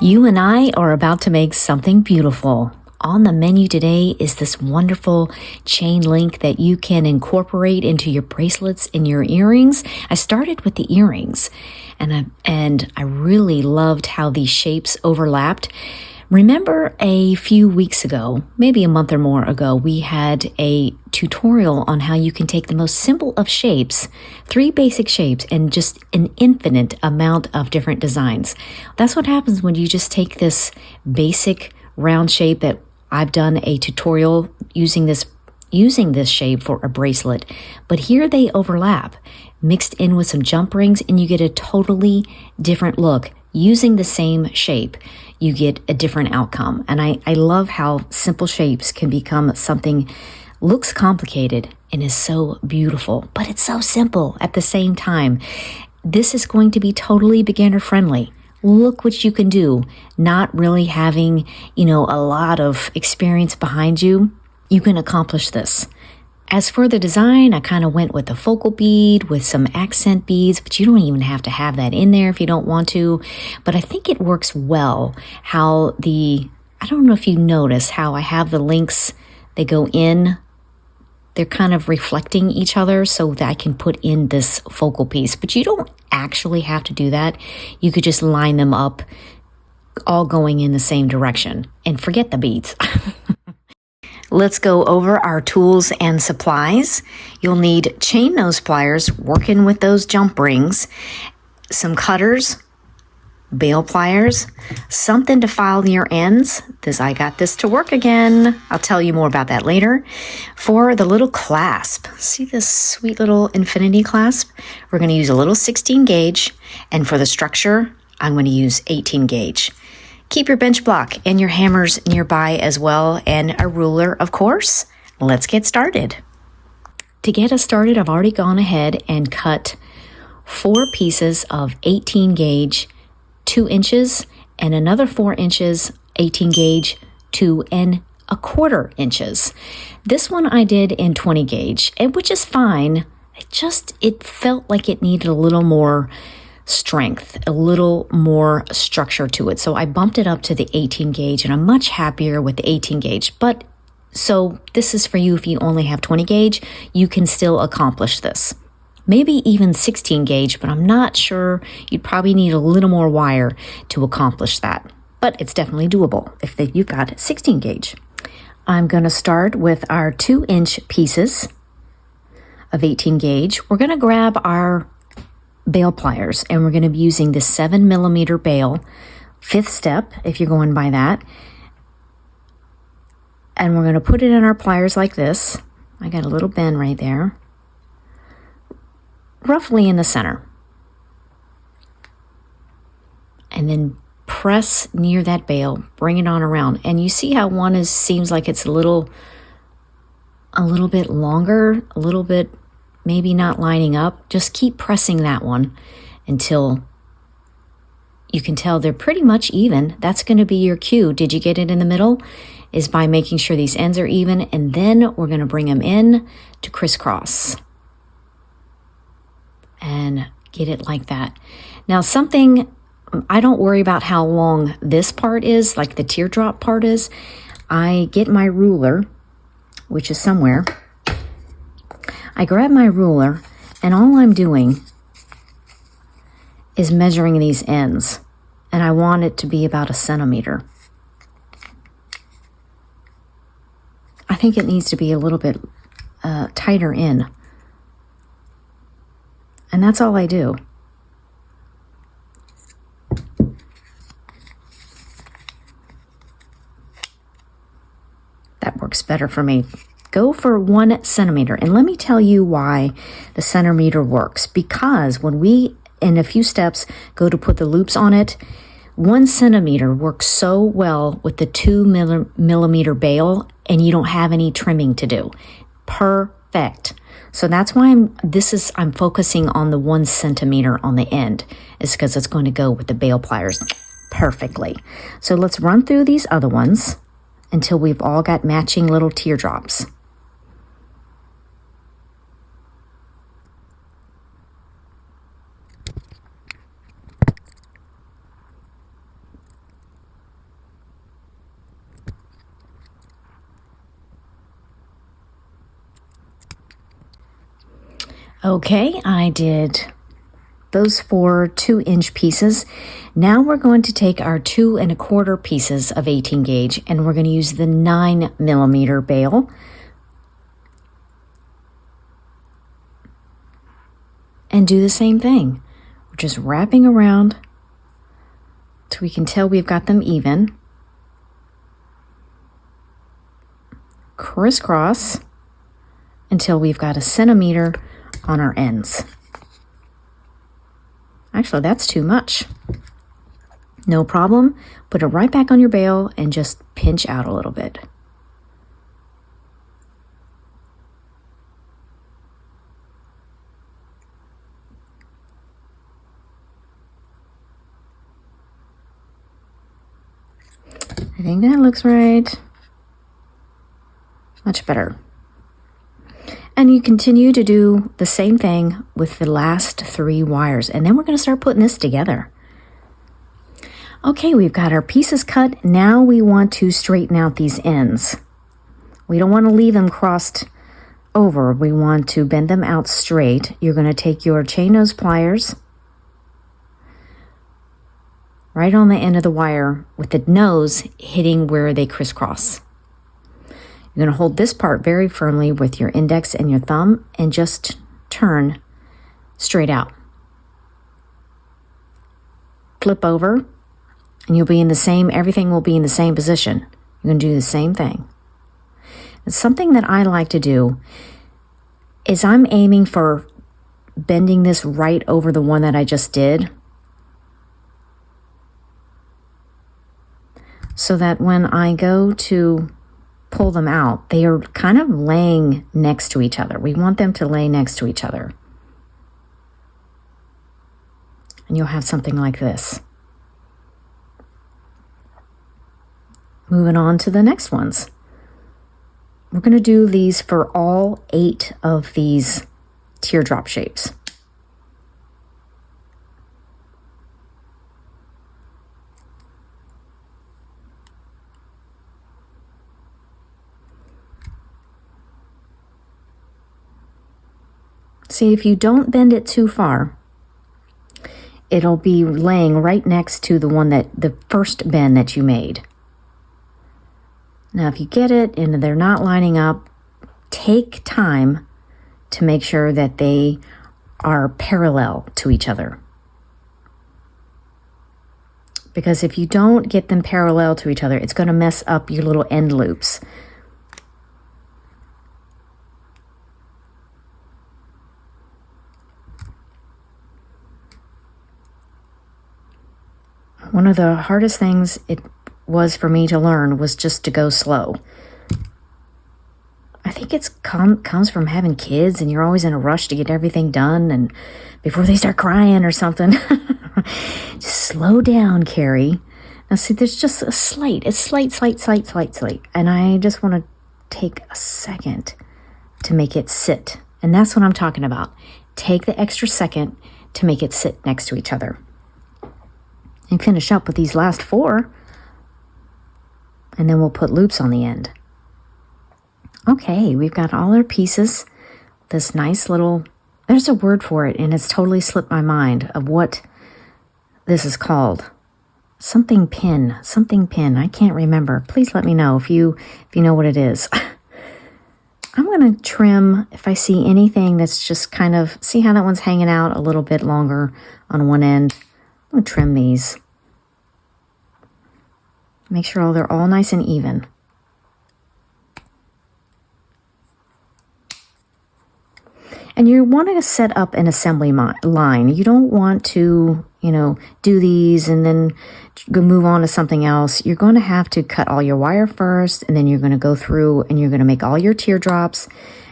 You and I are about to make something beautiful. On the menu today is this wonderful chain link that you can incorporate into your bracelets and your earrings. I started with the earrings and I really loved how these shapes overlapped. Remember a few weeks ago, maybe a month or more ago, we had a tutorial on how you can take the most simple of shapes, 3 basic shapes, and just an infinite amount of different designs. That's what happens when you just take this basic round shape that I've done a tutorial using this shape for a bracelet, but here they overlap, mixed in with some jump rings, and you get a totally different look. Using the same shape, you get a different outcome. And I love how simple shapes can become something looks complicated and is so beautiful, but it's so simple at the same time. This is going to be totally beginner friendly. Look what you can do, not really having, a lot of experience behind you. You can accomplish this. As for the design, I kind of went with a focal bead with some accent beads, but you don't even have to have that in there if you don't want to. But I think it works well how I don't know if you notice how I have the links, they go in, they're kind of reflecting each other so that I can put in this focal piece. But you don't actually have to do that. You could just line them up all going in the same direction and forget the beads. Let's go over our tools and supplies. You'll need chain nose pliers, working with those jump rings, some cutters, bail pliers, something to file your ends. I got this to work again. I'll tell you more about that later. For the little clasp, see this sweet little infinity clasp? We're going to use a little 16 gauge, and for the structure, I'm going to use 18 gauge. Keep your bench block and your hammers nearby as well, and a ruler, of course. Let's get started. To get us started, I've already gone ahead and cut 4 pieces of 18 gauge, 2 inches, and another 4 inches, 18 gauge, 2 1/4 inches. This one I did in 20 gauge, which is fine. It felt like it needed a little more strength, a little more structure to it. So I bumped it up to the 18 gauge, and I'm much happier with the 18 gauge. But so this is for you if you only have 20 gauge, you can still accomplish this. Maybe even 16 gauge, but I'm not sure. You'd probably need a little more wire to accomplish that. But it's definitely doable if you've got 16 gauge. I'm going to start with our 2-inch pieces of 18 gauge. We're going to grab our bail pliers, and we're going to be using the 7mm bail, 5th step, if you're going by that. And we're going to put it in our pliers like this. I got a little bend right there, roughly in the center. And then press near that bail, bring it on around. And you see how one seems like it's a little bit longer, a little bit maybe not lining up. Just keep pressing that one until you can tell they're pretty much even. That's going to be your cue. Did you get it in the middle? Is by making sure these ends are even, and then we're going to bring them in to crisscross and get it like that. Now I don't worry about how long this part is, like the teardrop part is. I get my ruler, which is somewhere. I grab my ruler, and all I'm doing is measuring these ends, and I want it to be about 1 centimeter. I think it needs to be a little bit tighter in, and that's all I do. That works better for me. Go for 1 centimeter. And let me tell you why the centimeter works. Because when we, in a few steps, go to put the loops on it, 1 centimeter works so well with the 2mm bail, and you don't have any trimming to do. Perfect. So that's why I'm focusing on the 1 centimeter on the end, is because it's going to go with the bail pliers perfectly. So let's run through these other ones until we've all got matching little teardrops. Okay, I did those 4 2-inch pieces. Now we're going to take our 2 1/4 pieces of 18 gauge and we're going to use the 9mm bail and do the same thing. We're just wrapping around so we can tell we've got them even. Crisscross until we've got 1 centimeter on our ends. Actually, that's too much. No problem. Put it right back on your bail and just pinch out a little bit. I think that looks right. Much better. And you continue to do the same thing with the last 3 wires. And then we're going to start putting this together. Okay, we've got our pieces cut. Now we want to straighten out these ends. We don't want to leave them crossed over. We want to bend them out straight. You're going to take your chain nose pliers right on the end of the wire with the nose hitting where they crisscross. You're going to hold this part very firmly with your index and your thumb and just turn straight out. Flip over and you'll be in the same, everything will be in the same position. You're going to do the same thing. And something that I like to do is I'm aiming for bending this right over the one that I just did, so that when I go to pull them out, they are kind of laying next to each other. We want them to lay next to each other. And you'll have something like this. Moving on to the next ones. We're going to do these for all 8 of these teardrop shapes. See, if you don't bend it too far, it'll be laying right next to the one that, the first bend that you made. Now, if you get it and they're not lining up, take time to make sure that they are parallel to each other. Because if you don't get them parallel to each other, it's going to mess up your little end loops. One of the hardest things it was for me to learn was just to go slow. I think it's comes from having kids and you're always in a rush to get everything done and before they start crying or something. Just slow down, Carrie. Now see, there's just a slight. And I just want to take a second to make it sit. And that's what I'm talking about. Take the extra second to make it sit next to each other. And finish up with these last 4. And then we'll put loops on the end. Okay, we've got all our pieces. This nice little, there's a word for it and it's totally slipped my mind of what this is called. Something pin. I can't remember. Please let me know if you know what it is. I'm going to trim if I see anything that's just kind of, see how that one's hanging out a little bit longer on one end. I'm going to trim these. Make sure they're all nice and even. And you want to set up an assembly line. You don't want to, do these and then move on to something else. You're going to have to cut all your wire first, and then you're going to go through and you're going to make all your teardrops,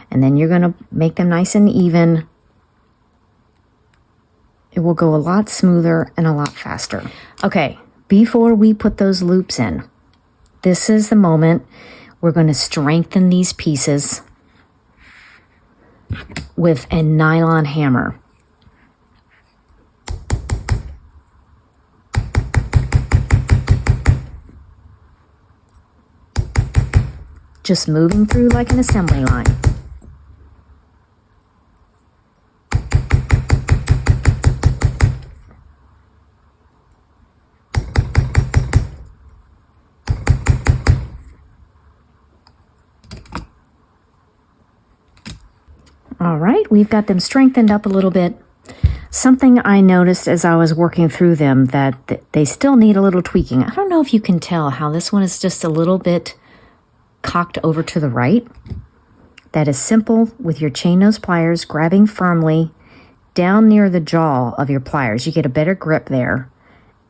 and then you're going to make them nice and even. It will go a lot smoother and a lot faster. Okay, before we put those loops in, this is the moment we're going to strengthen these pieces with a nylon hammer. Just moving through like an assembly line. All right, we've got them strengthened up a little bit. Something I noticed as I was working through them that they still need a little tweaking. I don't know if you can tell how this one is just a little bit cocked over to the right. That is simple with your chain nose pliers grabbing firmly down near the jaw of your pliers. You get a better grip there,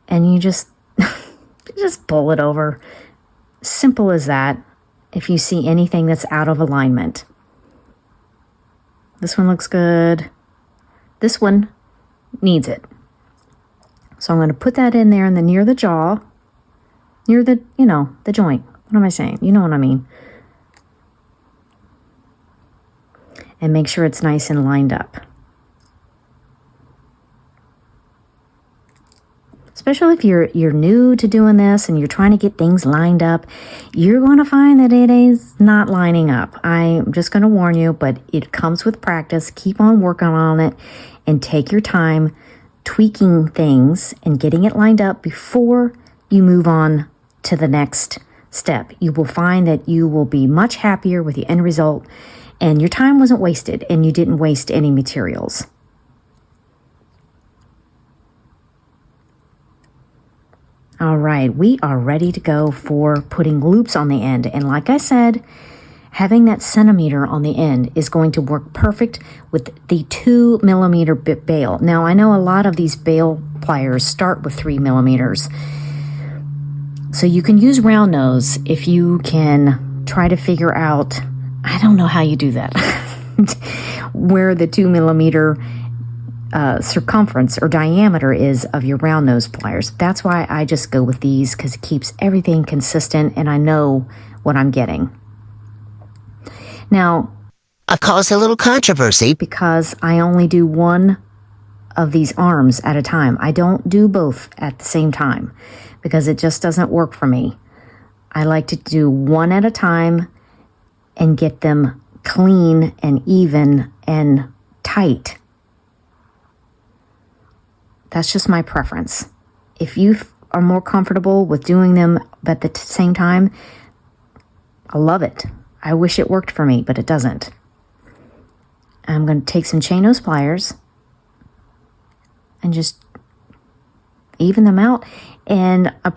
and you just just pull it over. Simple as that. If you see anything that's out of alignment. This one looks good. This one needs it. So I'm going to put that in there near the jaw, near the, the joint. What am I saying? You know what I mean. And make sure it's nice and lined up. Especially if you're new to doing this and you're trying to get things lined up, you're going to find that it is not lining up. I'm just going to warn you, but it comes with practice. Keep on working on it and take your time tweaking things and getting it lined up before you move on to the next step. You will find that you will be much happier with the end result, and your time wasn't wasted and you didn't waste any materials. All right, we are ready to go for putting loops on the end. And like I said, having that centimeter on the end is going to work perfect with the 2 millimeter bit bail. Now, I know a lot of these bail pliers start with 3 millimeters. So you can use round nose if you can try to figure out, I don't know how you do that, where the 2 millimeter circumference or diameter is of your round nose pliers. That's why I just go with these, because it keeps everything consistent and I know what I'm getting. Now, I've caused a little controversy because I only do one of these arms at a time. I don't do both at the same time because it just doesn't work for me. I like to do one at a time and get them clean and even and tight. That's just my preference. If you are more comfortable with doing them at the same time, I love it. I wish it worked for me, but it doesn't. I'm going to take some chain nose pliers and just even them out. And I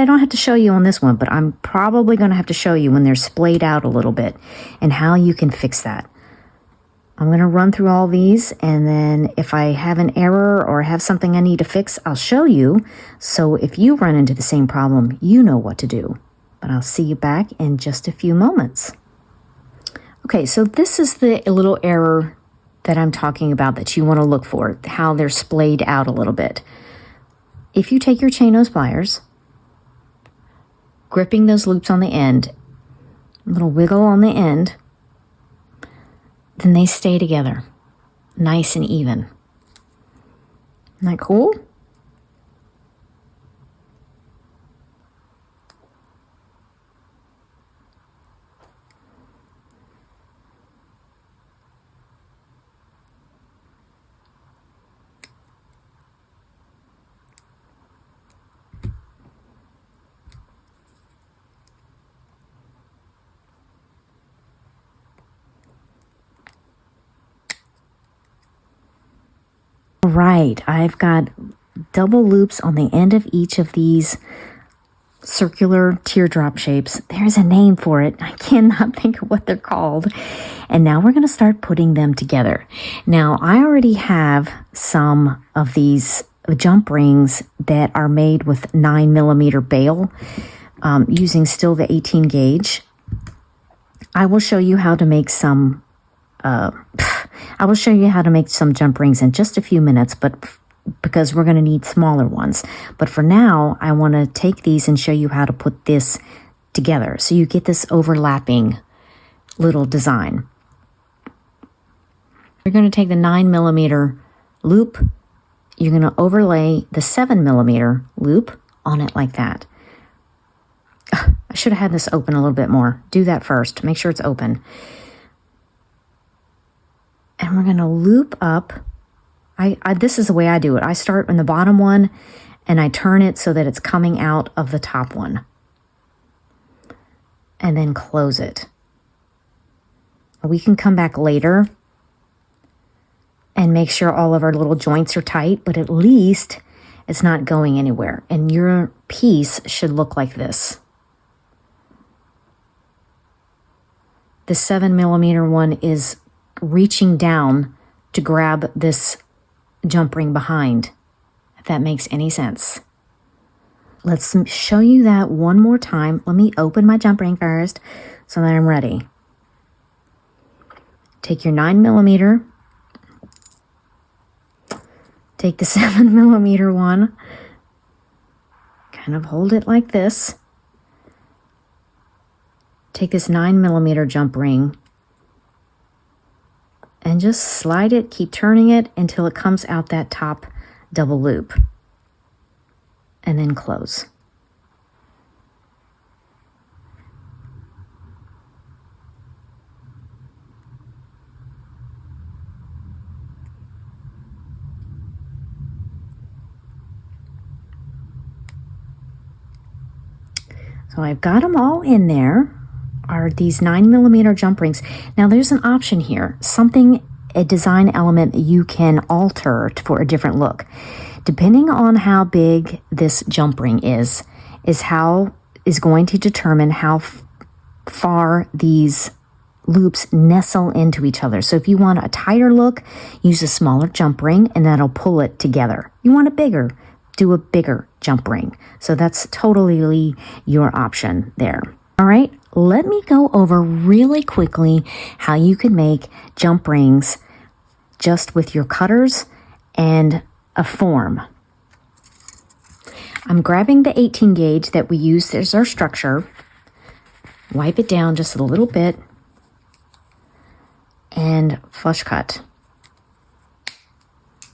don't have to show you on this one, but I'm probably going to have to show you when they're splayed out a little bit and how you can fix that. I'm going to run through all these, and then if I have an error or have something I need to fix, I'll show you. So if you run into the same problem, you know what to do. But I'll see you back in just a few moments. Okay, so this is the little error that I'm talking about that you want to look for, how they're splayed out a little bit. If you take your chain nose pliers, gripping those loops on the end, a little wiggle on the end, then they stay together, nice and even. Isn't that cool? Right, I've got double loops on the end of each of these circular teardrop shapes. There's a name for it. I cannot think of what they're called. And now we're going to start putting them together. Now, I already have some of these jump rings that are made with 9 millimeter bail, using still the 18 gauge. I will show you how to make some jump rings in just a few minutes, but because we're going to need smaller ones. But for now, I want to take these and show you how to put this together so you get this overlapping little design. You're going to take the 9 millimeter loop. You're going to overlay the 7 millimeter loop on it like that. I should have had this open a little bit more. Do that first. Make sure it's open. And we're going to loop up. This is the way I do it. I start in the bottom one and I turn it so that it's coming out of the top one. And then close it. We can come back later and make sure all of our little joints are tight, but at least it's not going anywhere. And your piece should look like this. The 7mm one is reaching down to grab this jump ring behind, if that makes any sense. Let's show you that one more time. Let me open my jump ring first so that I'm ready. Take your 9mm, take the 7mm one, kind of hold it like this. Take this 9mm jump ring and just slide it, keep turning it until it comes out that top double loop. And then close. So I've got them all in there, are these 9mm jump rings. Now there's an option here, a design element that you can alter for a different look. Depending on how big this jump ring is going to determine how far these loops nestle into each other. So if you want a tighter look, use a smaller jump ring and that'll pull it together. You want it bigger, do a bigger jump ring. So that's totally your option there. All right, let me go over really quickly how you can make jump rings just with your cutters and a form. I'm grabbing the 18 gauge that we use as our structure, wipe it down just a little bit, and flush cut.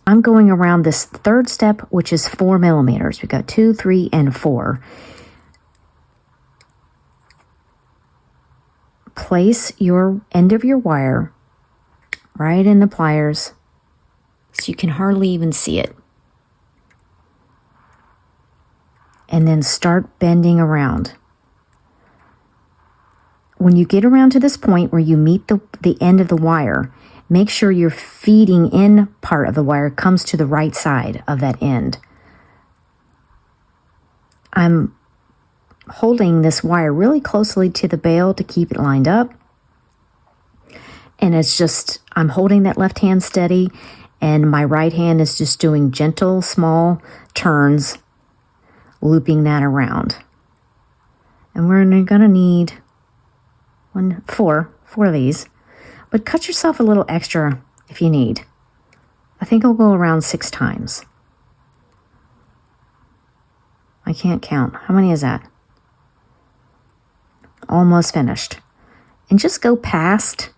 I'm going around this third step, which is 4mm. We've got 2, 3, and 4. Place your end of your wire right in the pliers so you can hardly even see it. And then start bending around. When you get around to this point where you meet the end of the wire, make sure your feeding in part of the wire comes to the right side of that end. I'm holding this wire really closely to the bail to keep it lined up. And it's just, I'm holding that left hand steady and my right hand is just doing gentle, small turns, looping that around. And we're gonna need four of these, but cut yourself a little extra if you need. I think I'll go around 6 times. I can't count. How many is that? Almost finished. And just go past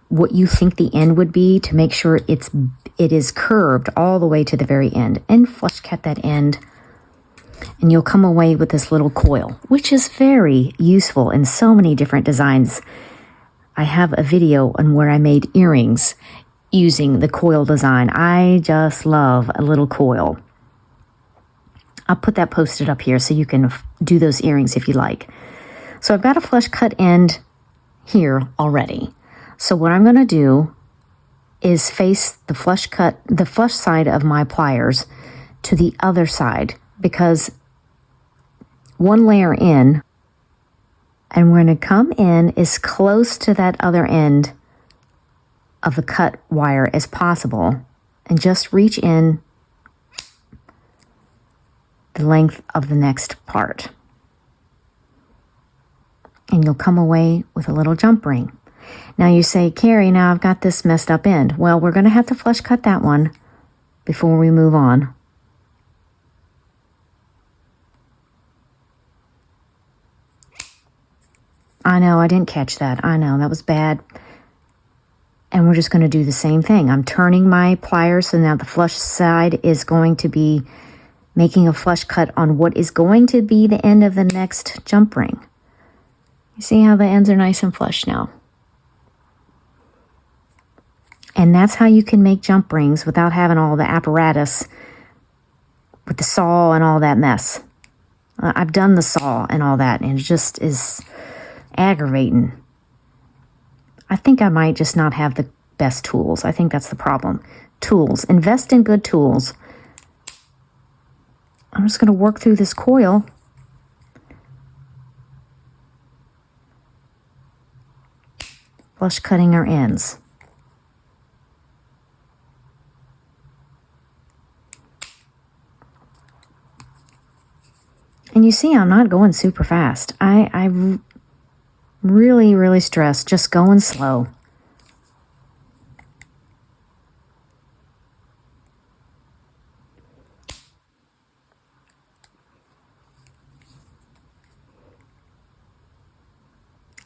what you think the end would be to make sure it is curved all the way to the very end, and flush cut that end. And you'll come away with this little coil, which is very useful in so many different designs. I have a video on where I made earrings using the coil design. I just love a little coil. I'll put that posted up here so you can do those earrings if you like. So I've got a flush cut end here already. So what I'm going to do is face the flush side of my pliers to the other side, because one layer in, and we're going to come in as close to that other end of the cut wire as possible and just reach in the length of the next part. And you'll come away with a little jump ring. Now you say, Carrie, now I've got this messed up end. Well, we're going to have to flush cut that one before we move on. I know, I didn't catch that. I know, that was bad. And we're just going to do the same thing. I'm turning my pliers, so now the flush side is going to be making a flush cut on what is going to be the end of the next jump ring. You see how the ends are nice and flush now? And that's how you can make jump rings without having all the apparatus with the saw and all that mess. I've done the saw and all that, and it just is aggravating. I think I might just not have best tools. I think that's the problem. Tools. Invest in good tools. I'm just going to work through this coil. Flush cutting our ends. And you see I'm not going super fast. I really, really stress just going slow.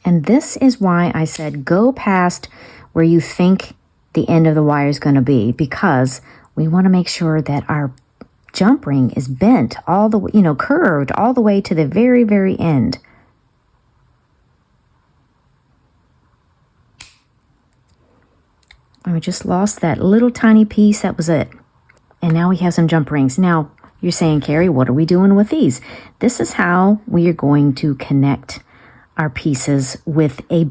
And this is why I said go past where you think the end of the wire is going to be, because we want to make sure that our jump ring is bent all the way, curved all the way to the very, very end. And we just lost that little tiny piece. That was it. And now we have some jump rings. Now you're saying, Carrie, what are we doing with these? This is how we are going to connect our pieces with a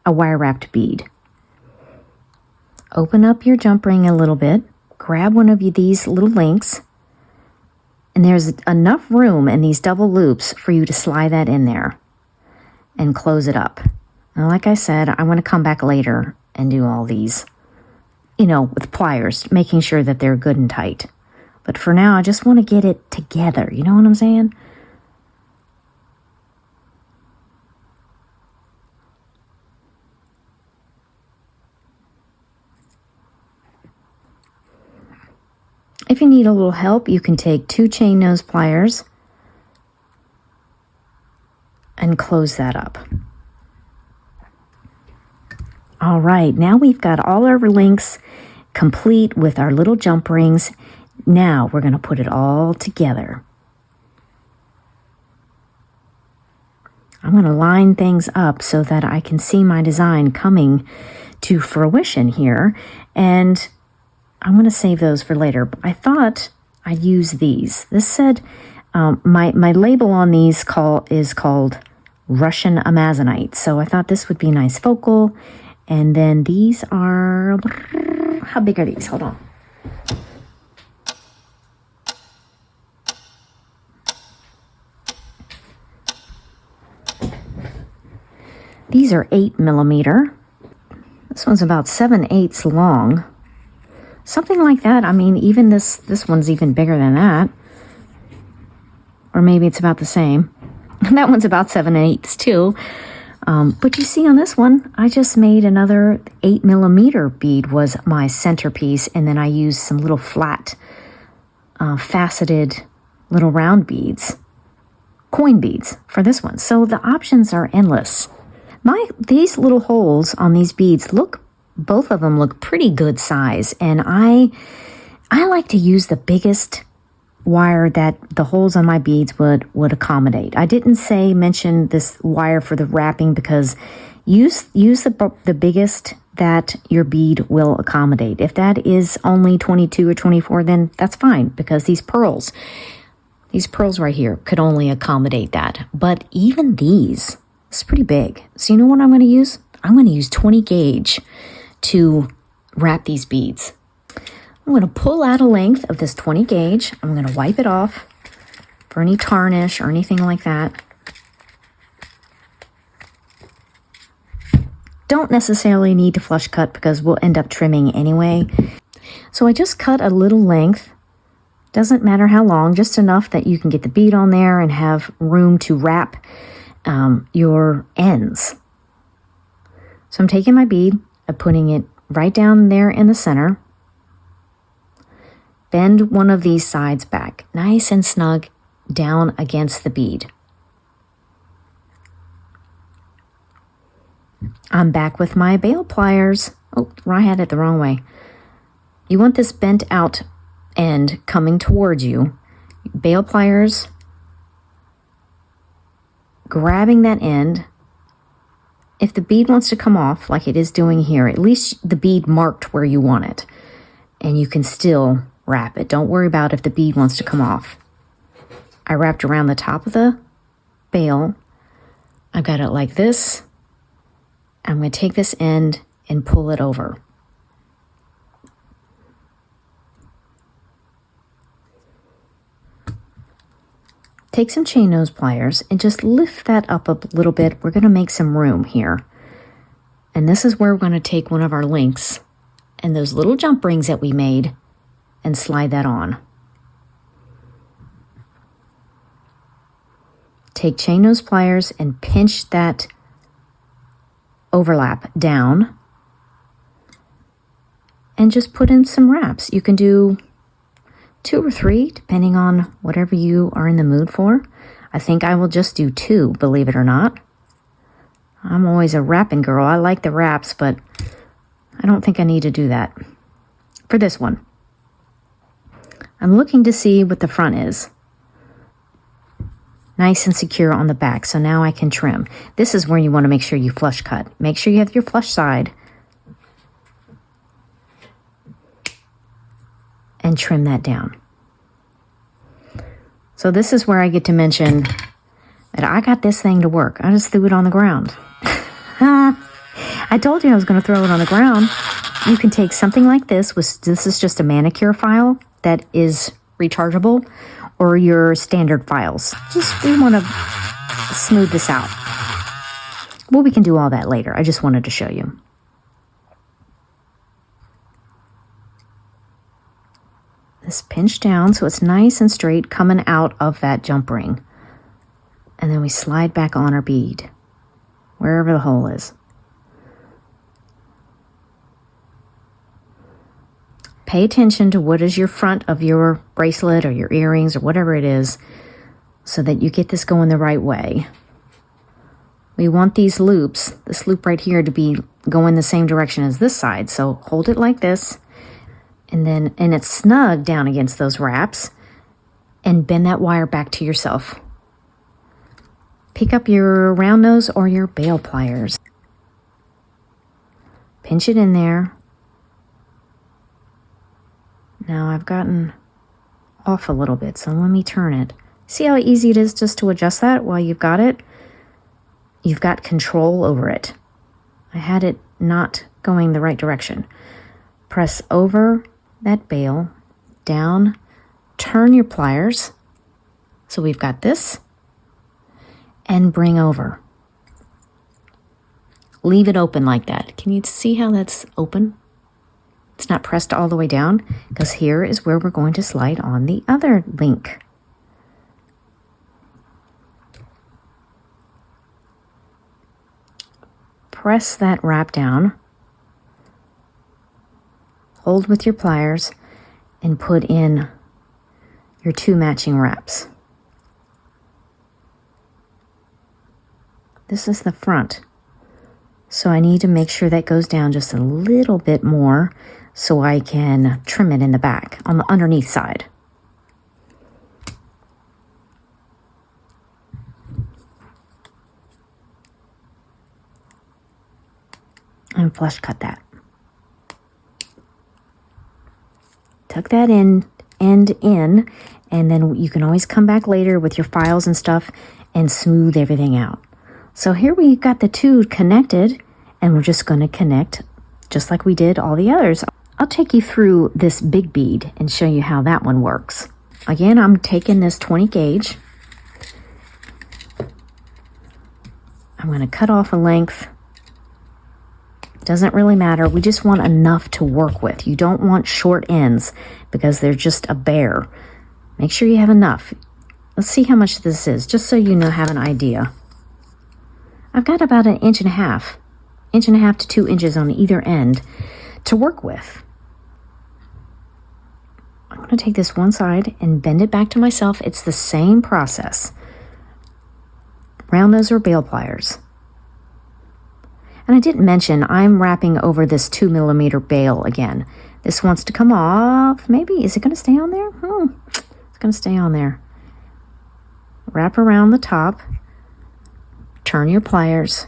wire wrapped bead. Open up your jump ring a little bit. Grab one of these little links, and there's enough room in these double loops for you to slide that in there and close it up. And like I said, I want to come back later and do all these, with pliers, making sure that they're good and tight. But for now, I just want to get it together. You know what I'm saying? If you need a little help, you can take 2 chain nose pliers and close that up. All right, now we've got all our links complete with our little jump rings. Now we're going to put it all together. I'm going to line things up so that I can see my design coming to fruition here, and I'm going to save those for later. I thought I'd use these. This said, my label on these is called Russian Amazonite. So I thought this would be a nice focal. And then these are, how big are these? Hold on. These are 8mm. This one's about 7/8 long. Something like that. I mean, even this one's even bigger than that. Or maybe it's about the same. That one's about 7/8 too. But you see on this one, I just made another 8mm bead was my centerpiece. And then I used some little flat, faceted little round beads, coin beads for this one. So the options are endless. These little holes on these beads both of them look pretty good size, and I like to use the biggest wire that the holes on my beads would accommodate. I didn't mention this wire for the wrapping because use the biggest that your bead will accommodate. If that is only 22 or 24, then that's fine, because these pearls right here could only accommodate that. But even these, it's pretty big. So you know what I'm going to use? I'm going to use 20 gauge to wrap these beads. I'm going to pull out a length of this 20 gauge. I'm going to wipe it off for any tarnish or anything like that. Don't necessarily need to flush cut because we'll end up trimming anyway. So I just cut a little length. Doesn't matter how long, just enough that you can get the bead on there and have room to wrap your ends. So I'm taking my bead, I'm putting it right down there in the center. Bend one of these sides back, nice and snug, down against the bead. I'm back with my bail pliers. Oh, I had it the wrong way. You want this bent out end coming towards you. Bail pliers, grabbing that end. If the bead wants to come off, like it is doing here, at least the bead marked where you want it. And you can still wrap it. Don't worry about if the bead wants to come off. I wrapped around the top of the bail. I got it like this. I'm going to take this end and pull it over. Take some chain nose pliers and just lift that up a little bit. We're going to make some room here. And this is where we're going to take one of our links and those little jump rings that we made and slide that on. Take chain nose pliers and pinch that overlap down and just put in some wraps. You can do 2 or 3 depending on whatever you are in the mood for. I think I will just do 2, believe it or not. I'm always a wrapping girl. I like the wraps, but I don't think I need to do that for this one. I'm looking to see what the front is. Nice and secure on the back, so now I can trim. This is where you want to make sure you flush cut. Make sure you have your flush side and trim that down. So this is where I get to mention that I got this thing to work. I just threw it on the ground. I told you I was going to throw it on the ground. You can take something like this. This is just a manicure file that is rechargeable, or your standard files. We want to smooth this out. Well, we can do all that later. I just wanted to show you. This pinch down so it's nice and straight coming out of that jump ring. And then we slide back on our bead, wherever the hole is. Pay attention to what is your front of your bracelet or your earrings or whatever it is so that you get this going the right way. We want these loops, this loop right here, to be going the same direction as this side. So hold it like this, and it's snug down against those wraps, and bend that wire back to yourself. Pick up your round nose or your bail pliers. Pinch it in there. Now I've gotten off a little bit, so let me turn it. See how easy it is just to adjust that while you've got it? You've got control over it. I had it not going the right direction. Press over that bail, down, turn your pliers. So we've got this, and bring over. Leave it open like that. Can you see how that's open? It's not pressed all the way down, because here is where we're going to slide on the other link. Press that wrap down, hold with your pliers, and put in your 2 matching wraps. This is the front, so I need to make sure that goes down just a little bit more so I can trim it in the back on the underneath side. And flush cut that. Tuck that end in, and then you can always come back later with your files and stuff and smooth everything out. So here we've got the 2 connected, and we're just going to connect just like we did all the others. I'll take you through this big bead and show you how that one works. Again, I'm taking this 20 gauge. I'm going to cut off a length. Doesn't really matter. We just want enough to work with. You don't want short ends because they're just a bear. Make sure you have enough. Let's see how much this is, just so you have an idea. I've got about 1.5 inches to 2 inches on either end to work with. I'm going to take this one side and bend it back to myself. It's the same process. Round nose or bail pliers. And I didn't mention I'm wrapping over this 2mm bail again. This wants to come off. Maybe, is it going to stay on there? It's going to stay on there. Wrap around the top. Turn your pliers.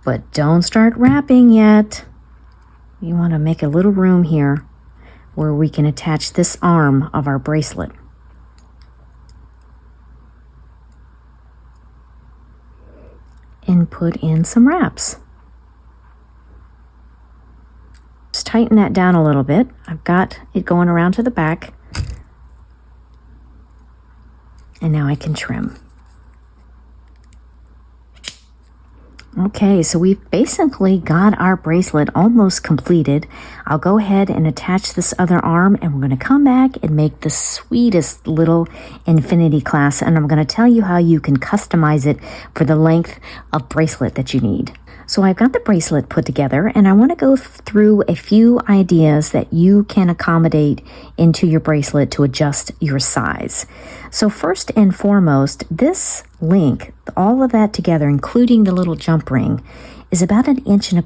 But don't start wrapping yet. You want to make a little room here where we can attach this arm of our bracelet. and put in some wraps. Just tighten that down a little bit. I've got it going around to the back. And now I can trim. Okay, so we've basically got our bracelet almost completed. I'll go ahead and attach this other arm, and we're going to come back and make the sweetest little infinity clasp, and I'm going to tell you how you can customize it for the length of bracelet that you need. So I've got the bracelet put together, and I want to go through a few ideas that you can accommodate into your bracelet to adjust your size. So first and foremost, this link, all of that together, including the little jump ring, is about 1.25 inches.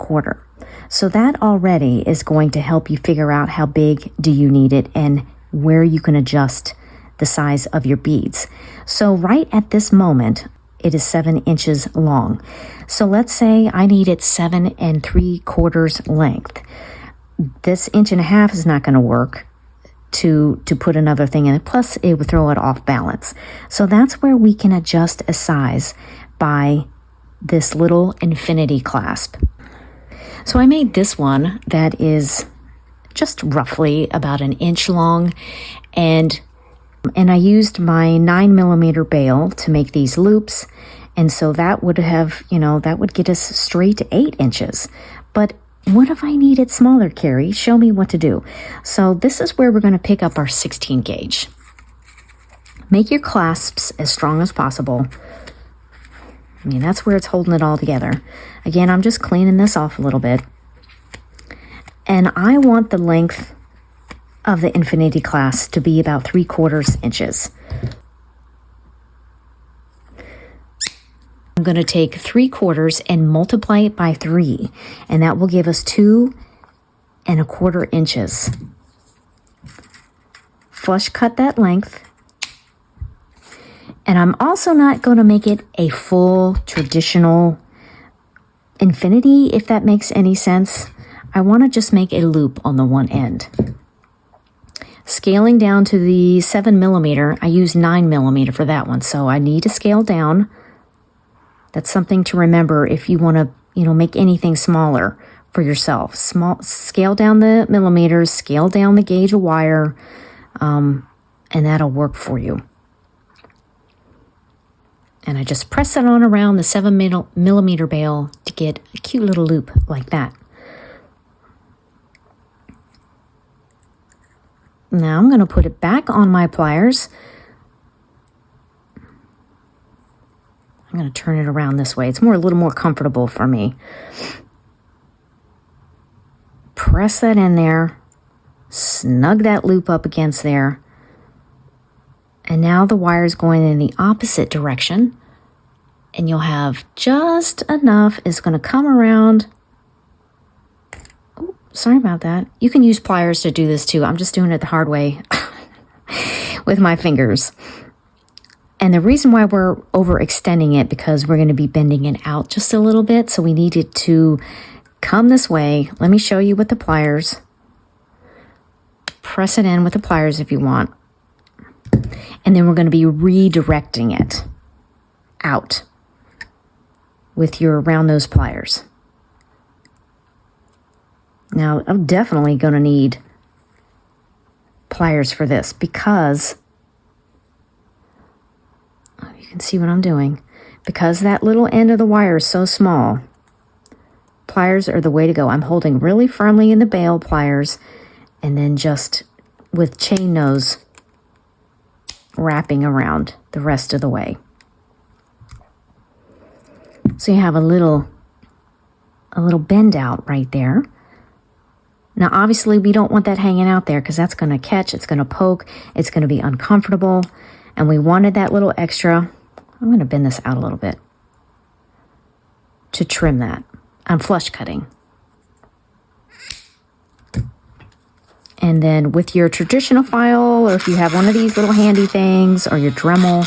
So that already is going to help you figure out how big do you need it and where you can adjust the size of your beads. So right at this moment, it is 7 inches long. So let's say I need it 7 3/4 length. This 1.5 inches is not going to work to put another thing in it. Plus, it would throw it off balance. So that's where we can adjust a size by this little infinity clasp. So I made this one that is just roughly about 1 inch long, and I used my 9mm bail to make these loops, and so that would have, that would get us straight to 8 inches. But what if I need it smaller, Carrie? Show me what to do. So this is where we're going to pick up our 16 gauge. Make your clasps as strong as possible. I mean, that's where it's holding it all together. Again, I'm just cleaning this off a little bit. And I want the length of the infinity clasp to be about 3/4 inches. I'm going to take 3/4 and multiply it by 3, and that will give us 2¼ inches. Flush cut that length. And I'm also not going to make it a full traditional infinity, if that makes any sense. I want to just make a loop on the one end. Scaling down to the 7mm, I use 9mm for that one, so I need to scale down. That's something to remember if you want to, make anything smaller for yourself. Scale down the millimeters, scale down the gauge of wire, and that'll work for you. And I just press it on around the 7mm bail to get a cute little loop like that. Now I'm going to put it back on my pliers. I'm going to turn it around this way. It's a little more comfortable for me. Press that in there. Snug that loop up against there. And now the wire is going in the opposite direction. And you'll have just enough. It's going to come around. Oh, sorry about that. You can use pliers to do this too. I'm just doing it the hard way with my fingers. And the reason why we're overextending it, because we're going to be bending it out just a little bit. So we need it to come this way. Let me show you with the pliers. Press it in with the pliers if you want. And then we're going to be redirecting it out with your round nose pliers. Now, I'm definitely going to need pliers for this because you can see what I'm doing. Because that little end of the wire is so small, pliers are the way to go. I'm holding really firmly in the bail pliers and then just with chain nose wrapping around the rest of the way. So you have a little bend out right there. Now, obviously, we don't want that hanging out there because that's going to catch, it's going to poke, it's going to be uncomfortable, and we wanted that little extra. I'm going to bend this out a little bit to trim that. I'm flush cutting. And then with your traditional file, or if you have one of these little handy things, or your Dremel,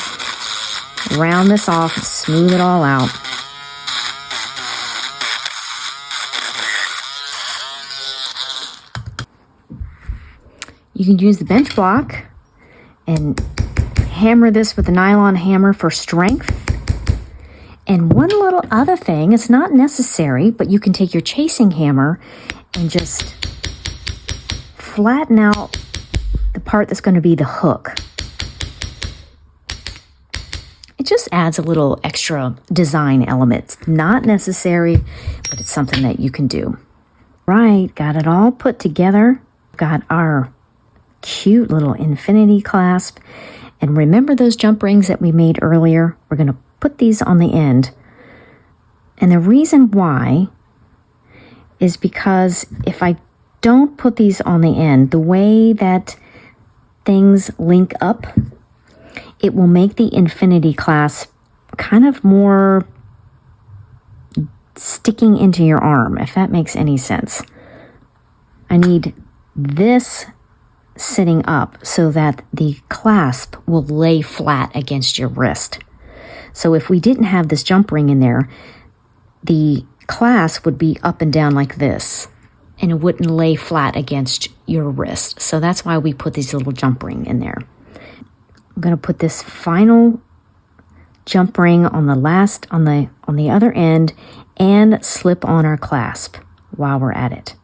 round this off and smooth it all out. You can use the bench block and hammer this with a nylon hammer for strength. And one little other thing, it's not necessary, but you can take your chasing hammer and just flatten out the part that's going to be the hook. It just adds a little extra design element. It's not necessary, but it's something that you can do. Right, got it all put together. Got our cute little infinity clasp. And remember those jump rings that we made earlier? We're going to put these on the end. And the reason why is because if I don't put these on the end, the way that things link up, it will make the infinity clasp kind of more sticking into your arm, if that makes any sense. I need this sitting up so that the clasp will lay flat against your wrist. So if we didn't have this jump ring in there, the clasp would be up and down like this, and it wouldn't lay flat against your wrist. So that's why we put these little jump ring in there. I'm going to put this final jump ring on the other end and slip on our clasp while we're at it.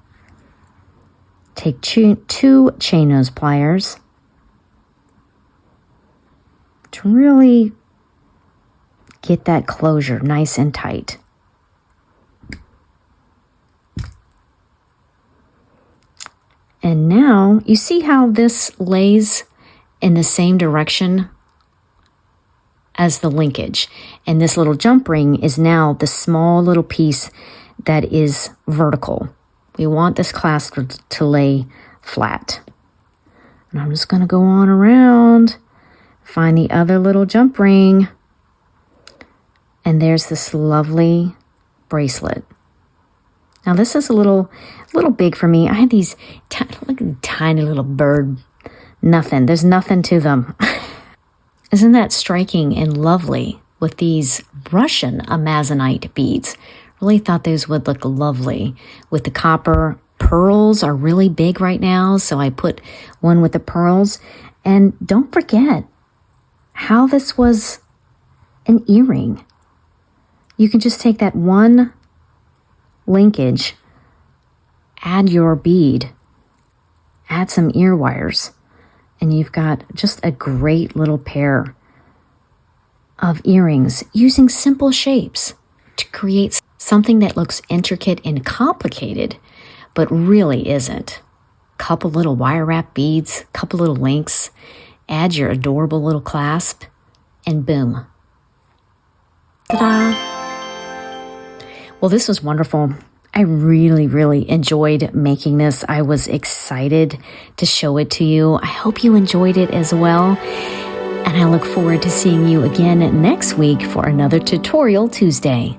Take two chain nose pliers to really get that closure nice and tight. And now you see how this lays in the same direction as the linkage. And this little jump ring is now the small little piece that is vertical. We want this clasp to lay flat. And I'm just going to go on around, find the other little jump ring. And there's this lovely bracelet. Now this is a little big for me. I had these tiny little bird, nothing. There's nothing to them. Isn't that striking and lovely with these Russian Amazonite beads? Really thought those would look lovely with the copper. Pearls are really big right now, so I put one with the pearls. And don't forget how this was an earring. You can just take that one linkage, add your bead, add some ear wires, and you've got just a great little pair of earrings using simple shapes to create something that looks intricate and complicated, but really isn't. Couple little wire wrap beads, couple little links, add your adorable little clasp, and boom. Ta-da! Well, this was wonderful. I really, really enjoyed making this. I was excited to show it to you. I hope you enjoyed it as well. And I look forward to seeing you again next week for another Tutorial Tuesday.